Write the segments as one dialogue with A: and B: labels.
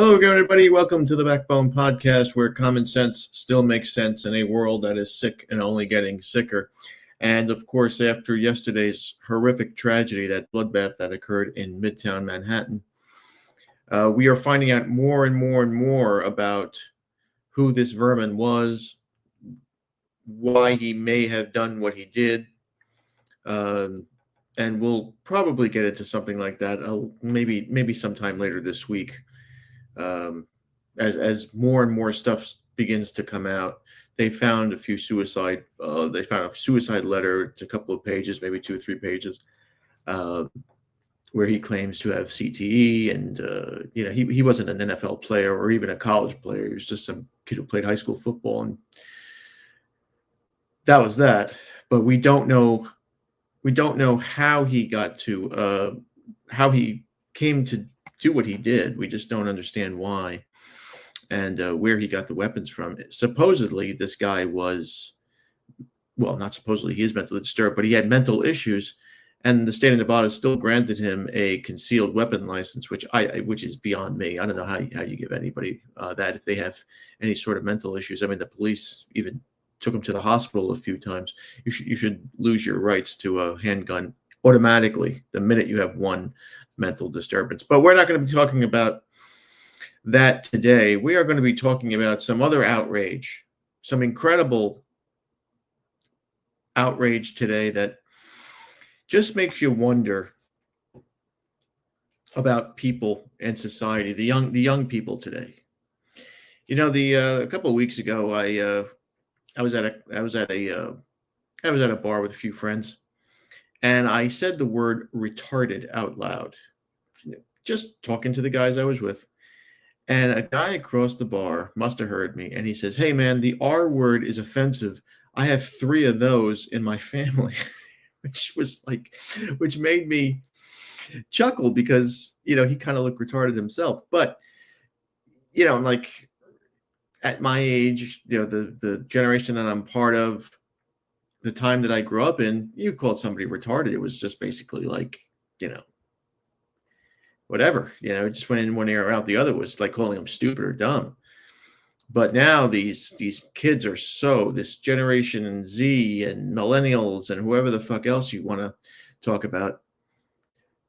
A: Hello again, everybody. Welcome to the Backbone Podcast, where common sense still makes sense in a world that is sick and only getting sicker. And of course, after yesterday's horrific tragedy, that bloodbath that occurred in Midtown Manhattan, we are finding out more and more and more about who this vermin was, why he may have done what he did. And we'll probably get into something like that maybe sometime later this week. As more and more stuff begins to come out, they found a suicide letter. It's a couple of pages, maybe 2 or 3 pages, where he claims to have CTE, and he wasn't an NFL player or even a college player. He was just some kid who played high school football, and that was that. But we don't know how he got to how he came to do what he did. We just don't understand why, and where he got the weapons from. Supposedly, this guy was, well, not supposedly, he is mentally disturbed, but he had mental issues, and the state of Nevada still granted him a concealed weapon license, which is beyond me. I don't know how you give anybody that if they have any sort of mental issues. I mean, the police even took him to the hospital a few times. You should lose your rights to a handgun automatically the minute you have one mental disturbance. But we're not going to be talking about that today. We are going to be talking about some other outrage, some incredible outrage today that just makes you wonder about people and society, the young people today. You know, a couple of weeks ago, I was at a bar with a few friends, and I said the word retarded out loud, just talking to the guys I was with. And a guy across the bar must have heard me, and he says, "Hey man, the R word is offensive. I have 3 of those in my family," which made me chuckle because, he kind of looked retarded himself. But, like, at my age, the generation that I'm part of, the time that I grew up in, you called somebody retarded, it was just basically like, whatever, it just went in one ear out the other. Was like calling them stupid or dumb. But now these kids are this generation Z and millennials and whoever the fuck else you want to talk about,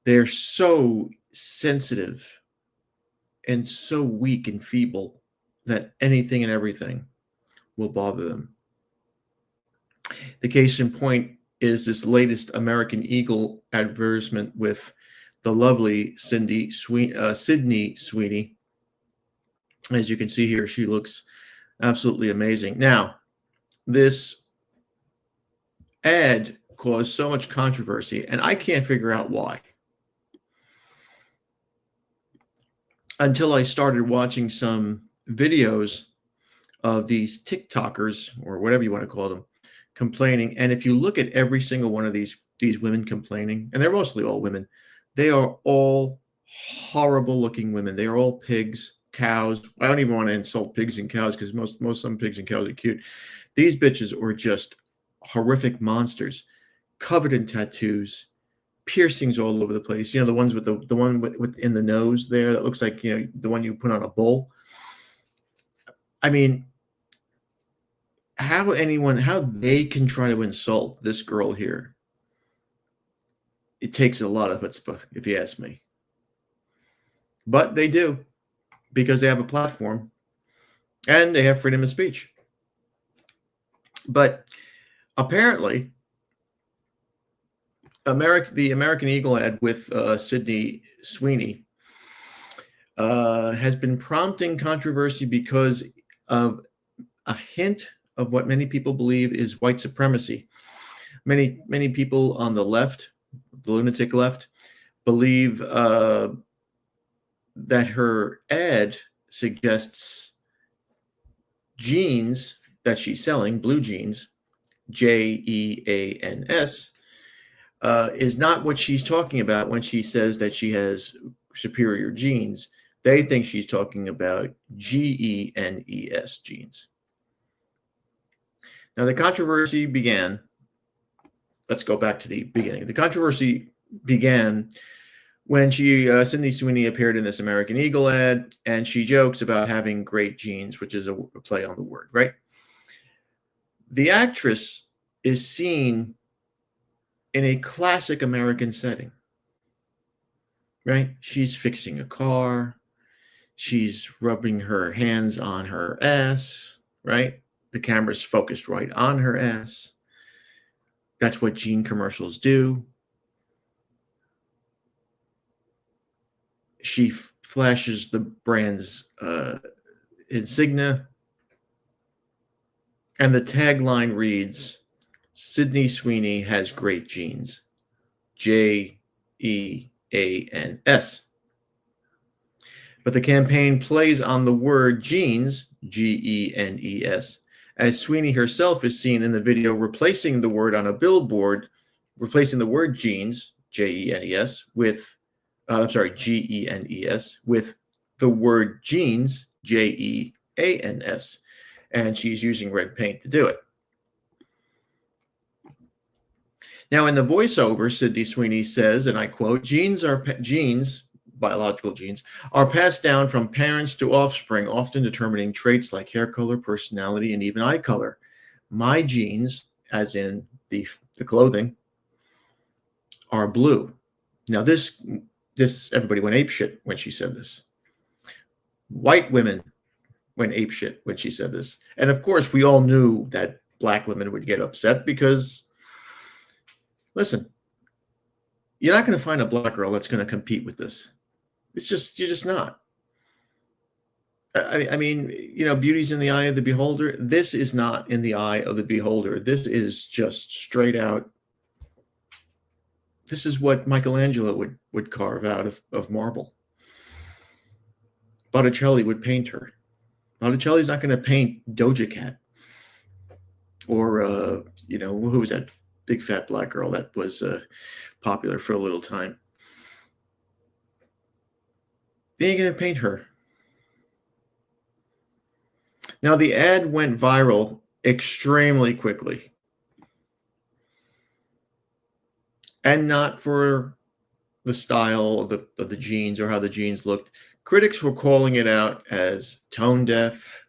A: they're so sensitive and so weak and feeble that anything and everything will bother them. The case in point is this latest American Eagle advertisement with the lovely Sydney Sweeney. As you can see here, she looks absolutely amazing. Now, this ad caused so much controversy, and I can't figure out why. Until I started watching some videos of these TikTokers, or whatever you want to call them, complaining. And if you look at every single one of these women complaining, and they're mostly all women, they are all horrible looking women. They are all pigs, cows. I don't even want to insult pigs and cows because most some pigs and cows are cute. These bitches are just horrific monsters, covered in tattoos, piercings all over the place. The ones with the one with in the nose there that looks like, the one you put on a bull. I mean, how they can try to insult this girl here. It takes a lot of chutzpah, if you ask me. But they do, because they have a platform and they have freedom of speech. But apparently, the American Eagle ad with Sydney Sweeney has been prompting controversy because of a hint of what many people believe is white supremacy. Many people on the left, the lunatic left, believe that her ad suggests jeans that she's selling, blue jeans, JEANS, is not what she's talking about when she says that she has superior genes. They think she's talking about GENES genes. Now, the controversy began. Let's go back to the beginning. The controversy began when Sydney Sweeney appeared in this American Eagle ad, and she jokes about having great genes, which is a play on the word, right? The actress is seen in a classic American setting, right? She's fixing a car, she's rubbing her hands on her ass, right? The camera's focused right on her ass. That's what gene commercials do. She flashes the brand's insignia, and the tagline reads, Sydney Sweeney has great genes. Geans. But the campaign plays on the word genes, Genes, as Sweeney herself is seen in the video replacing the word on a billboard, replacing the word genes, Genes, with, Genes, with the word jeans, Jeans, and she's using red paint to do it. Now, in the voiceover, Sydney Sweeney says, and I quote, genes, biological genes, are passed down from parents to offspring, often determining traits like hair color, personality, and even eye color. My genes, as in the clothing, are blue. Now, this everybody went apeshit when she said this. White women went apeshit when she said this. And of course, we all knew that black women would get upset because, listen, you're not going to find a black girl that's going to compete with this. You're just not. I mean, beauty's in the eye of the beholder. This is not in the eye of the beholder. This is just straight out. This is what Michelangelo would carve out of marble. Botticelli would paint her. Botticelli's not going to paint Doja Cat or, who was that big fat black girl that was popular for a little time? They ain't going to paint her. Now, the ad went viral extremely quickly. And not for the style of the jeans or how the jeans looked. Critics were calling it out as tone deaf,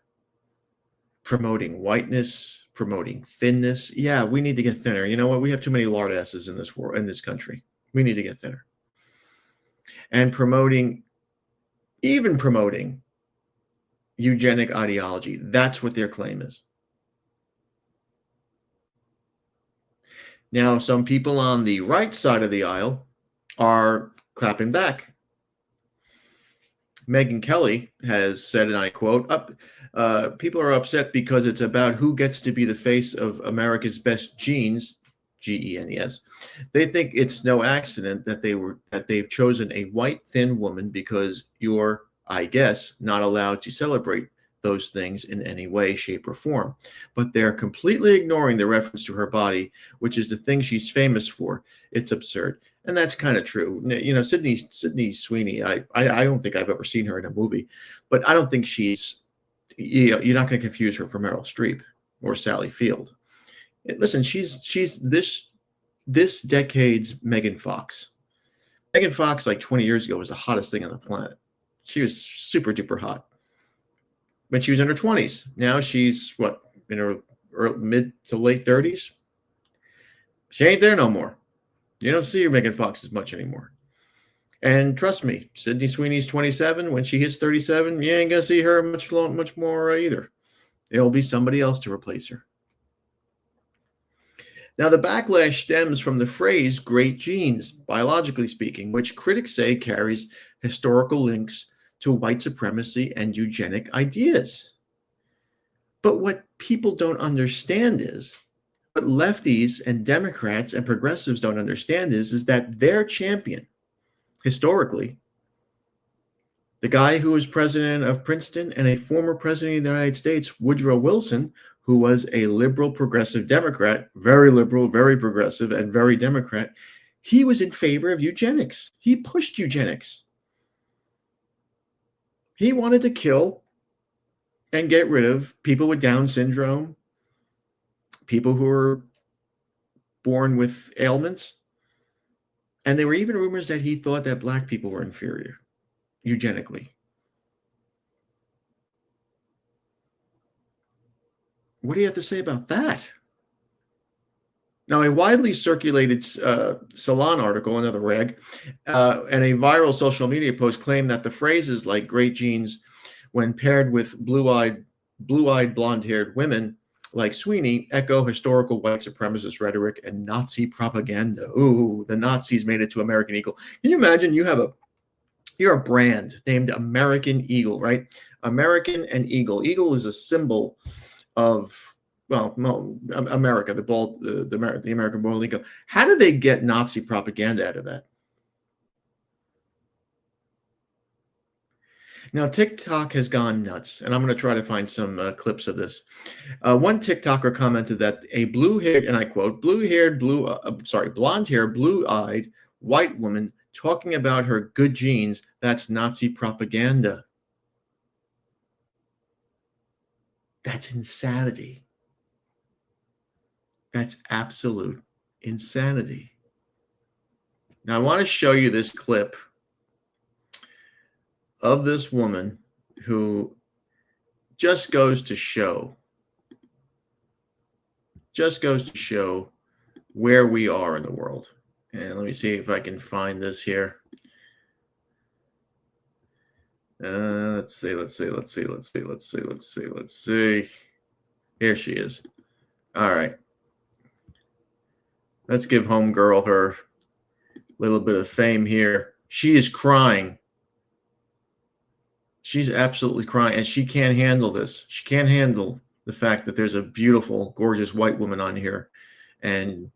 A: promoting whiteness, promoting thinness. Yeah, we need to get thinner. You know what? We have too many lard asses in this world, in this country. We need to get thinner. And even promoting eugenic ideology. That's what their claim is. Now, some people on the right side of the aisle are clapping back. Megyn Kelly has said, and I quote, people are upset because it's about who gets to be the face of America's best genes, Genes. They think it's no accident that they've chosen a white, thin woman because you're, I guess, not allowed to celebrate those things in any way, shape, or form. But they're completely ignoring the reference to her body, which is the thing she's famous for. It's absurd. And that's kind of true. Sydney Sweeney, I don't think I've ever seen her in a movie, but I don't think she's, you're not going to confuse her for Meryl Streep or Sally Field. Listen, she's this decade's Megan Fox. Megan Fox, like 20 years ago, was the hottest thing on the planet. She was super duper hot when she was in her 20s. Now she's in her mid to late 30s. She ain't there no more. You don't see her Megan Fox as much anymore. And trust me, Sydney Sweeney's 27. When she hits 37, you ain't gonna see her much more either. It'll be somebody else to replace her. Now, the backlash stems from the phrase great genes, biologically speaking, which critics say carries historical links to white supremacy and eugenic ideas. But what people don't understand is, what lefties and Democrats and progressives don't understand is that their champion, historically, the guy who was president of Princeton and a former president of the United States, Woodrow Wilson, who was a liberal progressive Democrat, very liberal, very progressive, and very Democrat, he was in favor of eugenics. He pushed eugenics. He wanted to kill and get rid of people with Down syndrome, people who are born with ailments, And there were even rumors that he thought that black people were inferior, eugenically. What do you have to say about that? Now, a widely circulated Salon article, another rag, and a viral social media post claim that the phrases like great genes, when paired with blue-eyed, blonde-haired women like Sweeney, echo historical white supremacist rhetoric and Nazi propaganda. Ooh, the Nazis made it to American Eagle. Can you imagine you're a brand named American Eagle, right? American and Eagle. Eagle is a symbol of, well, America, the American bald eagle. How did they get Nazi propaganda out of that? Now, TikTok has gone nuts, and I'm going to try to find some clips of this. One TikToker commented that a blue-haired, and I quote, blonde-haired, blue-eyed white woman talking about her good genes, that's Nazi propaganda. That's insanity. That's absolute insanity. Now, I want to show you this clip of this woman who just goes to show where we are in the world. And let me see if I can find this here. Let's see. Here she is. All right. Let's give homegirl her little bit of fame here. She is crying. She's absolutely crying, and she can't handle this. She can't handle the fact that there's a beautiful, gorgeous white woman on here, and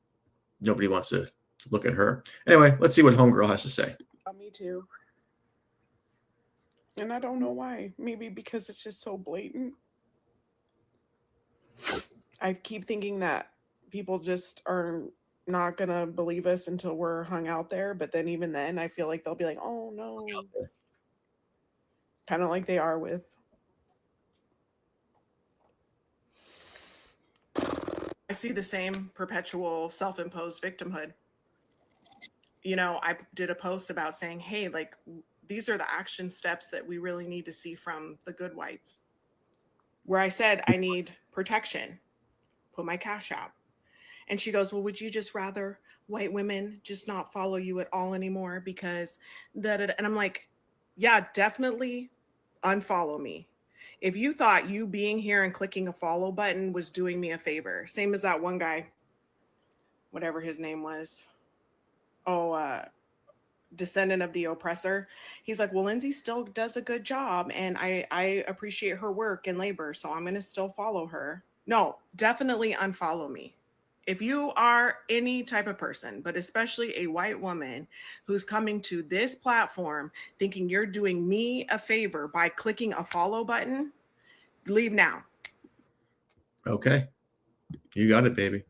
A: nobody wants to look at her. Anyway, let's see what homegirl has to say.
B: Me too. And I don't know why. Maybe because it's just so blatant. I keep thinking that people just are not going to believe us until we're hung out there. But then even then, I feel like they'll be like, oh, no. Kind of like they are with. I see the same perpetual self-imposed victimhood. You know, I did a post about saying, hey, like, these are the action steps that we really need to see from the good whites. Where I said, I need protection. Put my cash out. And she goes, well, would you just rather white women just not follow you at all anymore? Because and I'm like, yeah, definitely unfollow me. If you thought you being here and clicking a follow button was doing me a favor, same as that one guy, whatever his name was. Descendant of the oppressor. He's like, well, Lindsay still does a good job and I appreciate her work and labor, so I'm going to still follow her. No, definitely unfollow me. If you are any type of person, but especially a white woman who's coming to this platform thinking you're doing me a favor by clicking a follow button, leave now.
A: Okay. You got it, baby.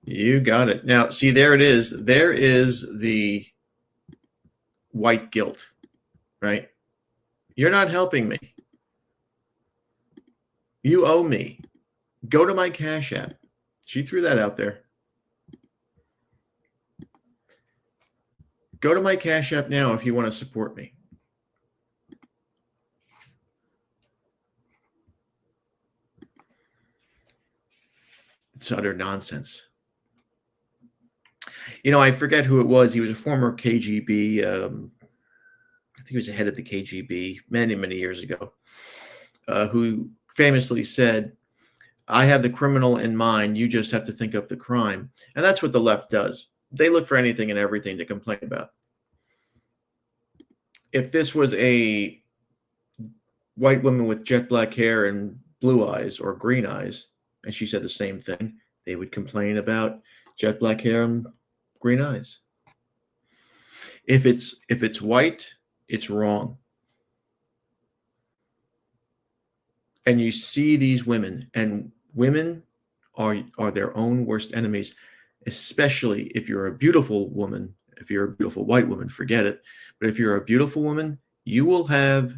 A: You got it. Now, see, there it is. There is the white guilt, right? You're not helping me. You owe me. Go to my Cash App. She threw that out there. Go to my Cash App now if you want to support me. It's utter nonsense. You know, I forget who it was. He was a former KGB. I think he was the head of the KGB many, many years ago, who famously said, I have the criminal in mind. You just have to think of the crime. And that's what the left does. They look for anything and everything to complain about. If this was a white woman with jet black hair and blue eyes or green eyes, and she said the same thing, they would complain about jet black hair and green eyes. If it's white, it's wrong. And you see these women, and women are their own worst enemies, especially if you're a beautiful woman. If you're a beautiful white woman, forget it. But if you're a beautiful woman, you will have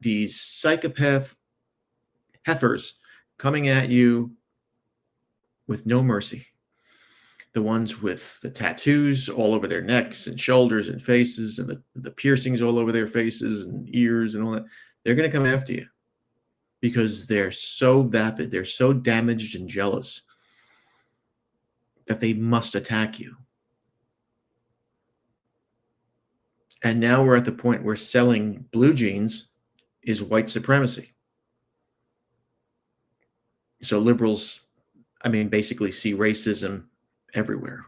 A: these psychopath heifers coming at you with no mercy. the ones with the tattoos all over their necks and shoulders and faces, and the piercings all over their faces and ears and all that, they're going to come after you because they're so vapid, they're so damaged and jealous that they must attack you. And now we're at the point where selling blue jeans is white supremacy. So liberals, I mean, basically see racism everywhere.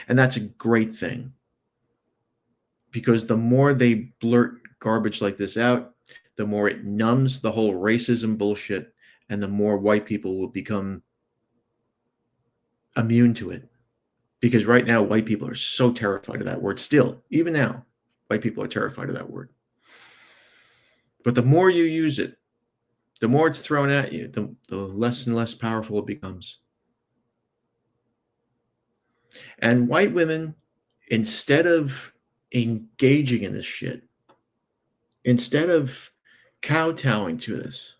A: And that's a great thing, because the more they blurt garbage like this out, the more it numbs the whole racism bullshit, and the more white people will become immune to it. Because right now, white people are so terrified of that word. Still, even now, white people are terrified of that word. But the more you use it, the more it's thrown at you, the less and less powerful it becomes. And white women, instead of engaging in this shit, instead of kowtowing to this,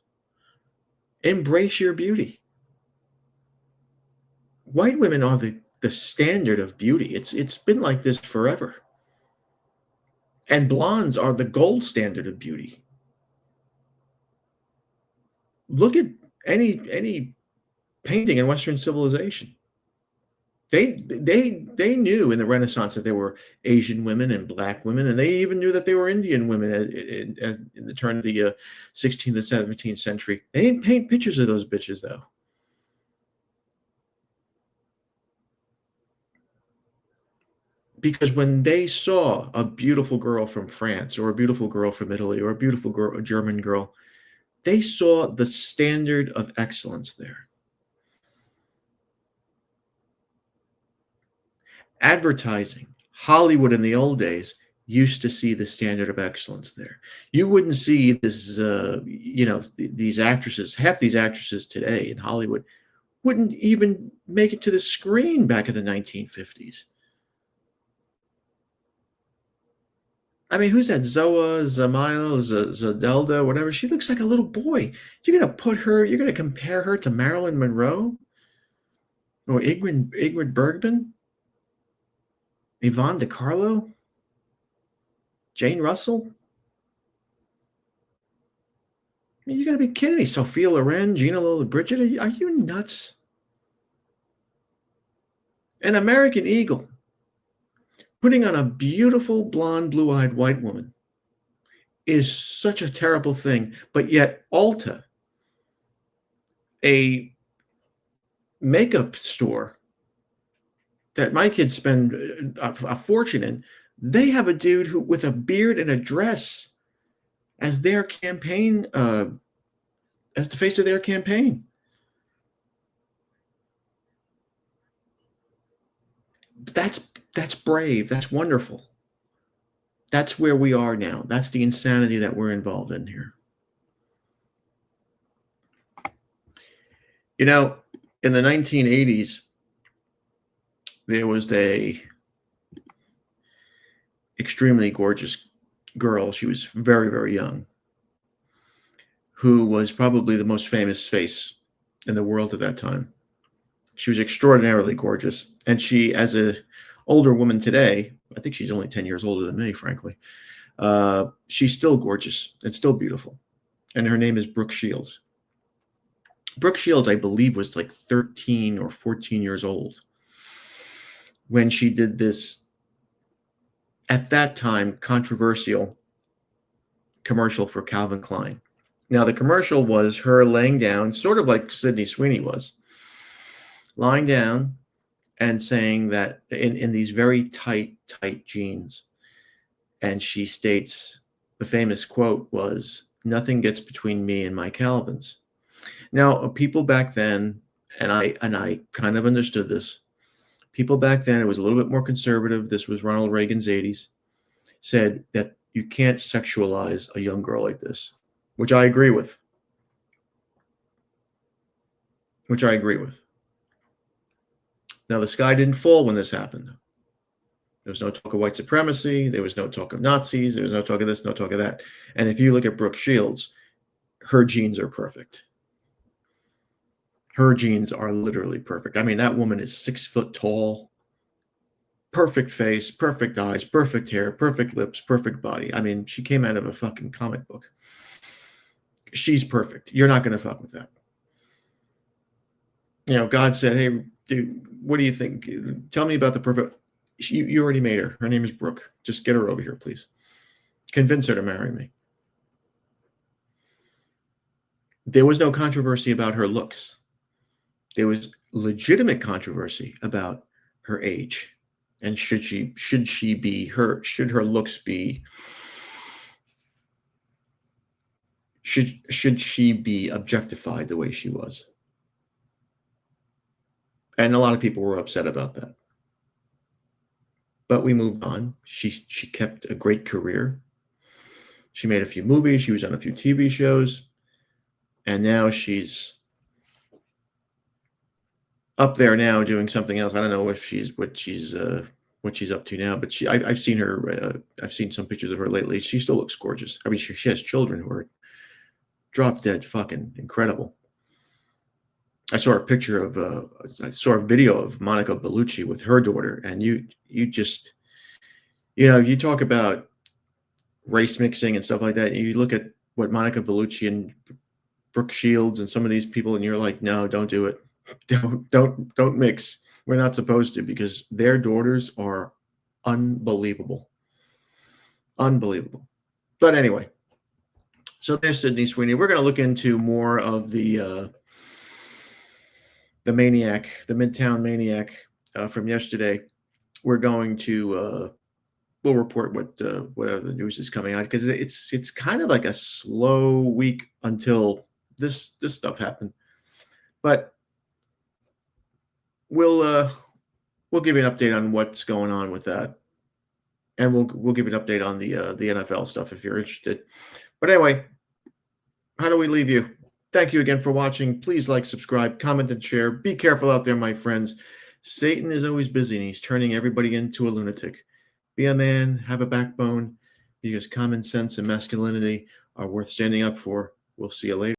A: embrace your beauty. White women are the standard of beauty. It's been like this forever. And blondes are the gold standard of beauty. Look at any painting in Western civilization. They knew in the Renaissance that there were Asian women and black women, and they even knew that there were Indian women in the turn of the 16th and 17th century. They didn't paint pictures of those bitches, though. Because when they saw a beautiful girl from France, or a beautiful girl from Italy, or a beautiful girl, a German girl, they saw the standard of excellence there. Advertising, Hollywood in the old days used to see the standard of excellence there. You wouldn't see this, these actresses, half these actresses today in Hollywood wouldn't even make it to the screen back in the 1950s. I mean, who's that? Zoa, Zamail, Zadelda, whatever. She looks like a little boy. You're going to compare her to Marilyn Monroe? Or Ingrid Bergman? Yvonne DiCarlo? Jane Russell? I mean, you got to be kidding me. Sophia Loren, Gina Lollobrigida, are you nuts? An American Eagle putting on a beautiful blonde, blue-eyed white woman is such a terrible thing. But yet Ulta, a makeup store that my kids spend a fortune in, they have a dude with a beard and a dress as their campaign, as the face of their campaign. That's brave. That's wonderful. That's where we are now. That's the insanity that we're involved in here. You know, in the 1980s, there was a extremely gorgeous girl. She was very, very young, who was probably the most famous face in the world at that time. She was extraordinarily gorgeous. And she, as an older woman today, I think she's only 10 years older than me, frankly, she's still gorgeous and still beautiful. And her name is Brooke Shields. Brooke Shields, I believe, was like 13 or 14 years old when she did this, at that time, controversial commercial for Calvin Klein. Now, the commercial was her laying down, sort of like Sydney Sweeney was, lying down and saying that in these very tight jeans. And she states, the famous quote was, "Nothing gets between me and my Calvins." Now, people back then, and I kind of understood this, people back then, it was a little bit more conservative. This was Ronald Reagan's 80s, said that you can't sexualize a young girl like this, which I agree with. Now, the sky didn't fall when this happened. There was no talk of white supremacy. There was no talk of Nazis. There was no talk of this, no talk of that. And if you look at Brooke Shields, her genes are perfect. Her genes are literally perfect. I mean, that woman is 6 foot tall, perfect face, perfect eyes, perfect hair, perfect lips, perfect body. I mean, she came out of a fucking comic book. She's perfect. You're not going to fuck with that. You know, God said, hey, dude, what do you think? Tell me about the perfect. You already made her. Her name is Brooke. Just get her over here, please. Convince her to marry me. There was no controversy about her looks. There was legitimate controversy about her age. And should her looks be, should she be objectified the way she was? And a lot of people were upset about that. But we moved on. She kept a great career. She made a few movies. She was on a few TV shows. And now she's up there now doing something else. I don't know if what she's up to now, but I've seen her. I've seen some pictures of her lately. She still looks gorgeous. I mean, she has children who are drop dead fucking incredible. I saw a video of Monica Bellucci with her daughter, and you just, you talk about race mixing and stuff like that. You look at what Monica Bellucci and Brooke Shields and some of these people, and you're like, no, don't do it. Don't mix. We're not supposed to, because their daughters are unbelievable. Unbelievable. But anyway, so there's Sydney Sweeney. We're going to look into more of the maniac, the Midtown maniac from yesterday. We're going to we'll report what other news is coming out, because it's kind of like a slow week until this stuff happened. But we'll give you an update on what's going on with that, and we'll give you an update on the NFL stuff if you're interested. But anyway, how do we leave you? Thank you again for watching. Please like, subscribe, comment, and share. Be careful out there, my friends. Satan is always busy, and he's turning everybody into a lunatic. Be a man, have a backbone, because common sense and masculinity are worth standing up for. We'll see you later.